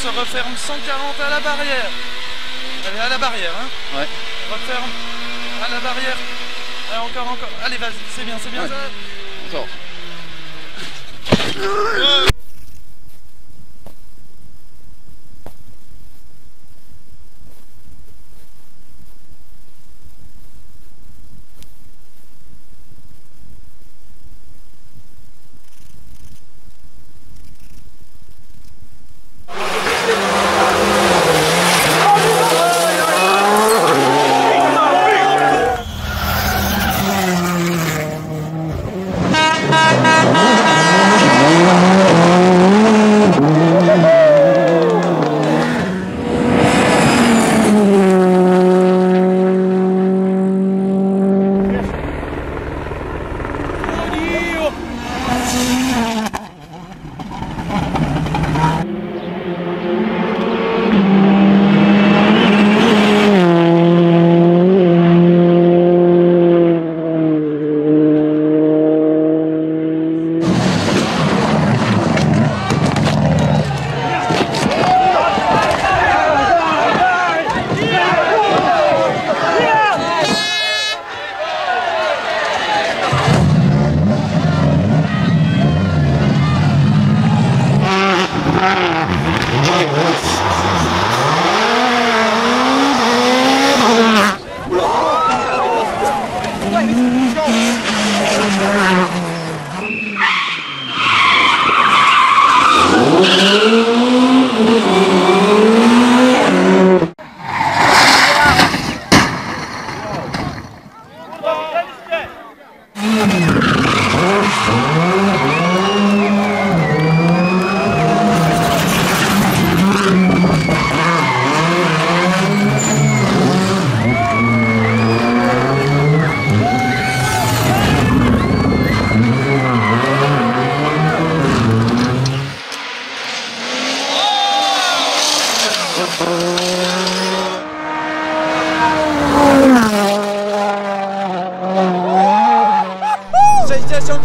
se referme 140 à la barrière. Allez, à la barrière, hein. Ouais. Referme à la barrière. Allez, encore. Allez, vas-y, c'est bien, ouais. ça. Sors.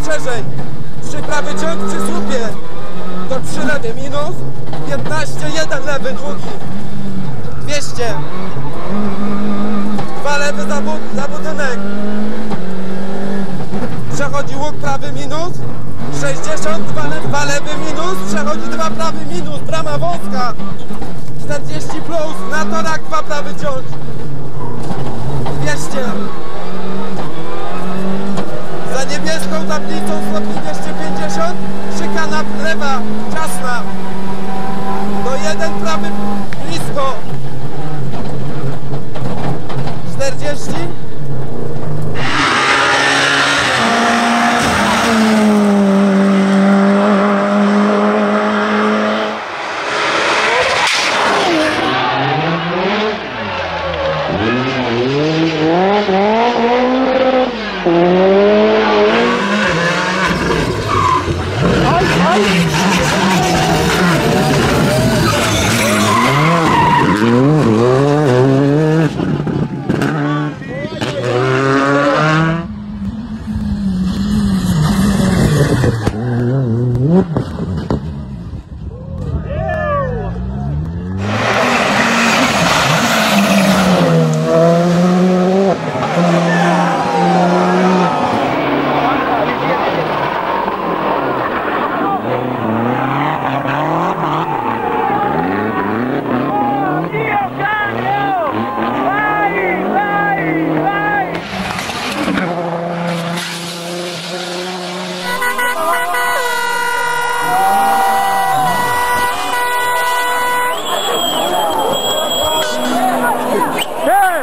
szerzej. 3 prawy ciąg przy słupie. To 3 lewy minus. 15, 1 lewy, długi. 200. 2 lewy za budynek. Przechodzi łuk prawy minus. 60, 2 lewy minus. Przechodzi 2 prawy minus. Brama wąska. 40 plus. Na torach 2 prawy ciąg. 200. Za niebieską tablicą stopni 250, szykana lewa, ciasna. Do 1 prawy blisko. 40.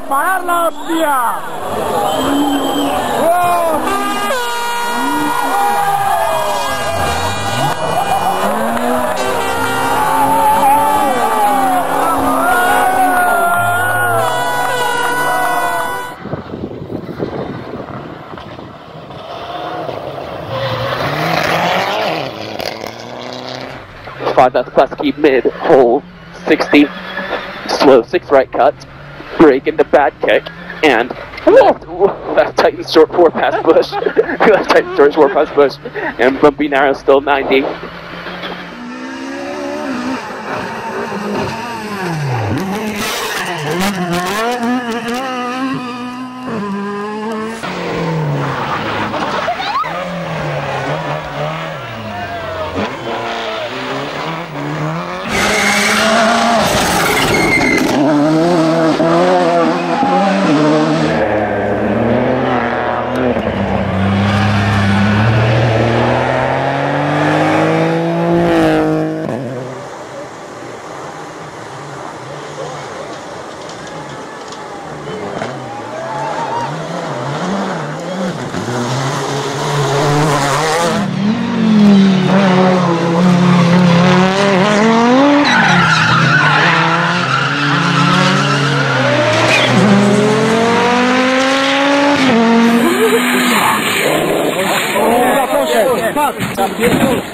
¡Parar la hostia! Five left Klasky mid, hole 60, slow 6 right cuts, break into bad kick, and left tighten short 4 past bush, left tighten short 4 past bush, and bumpy narrow still 90. tak, tak,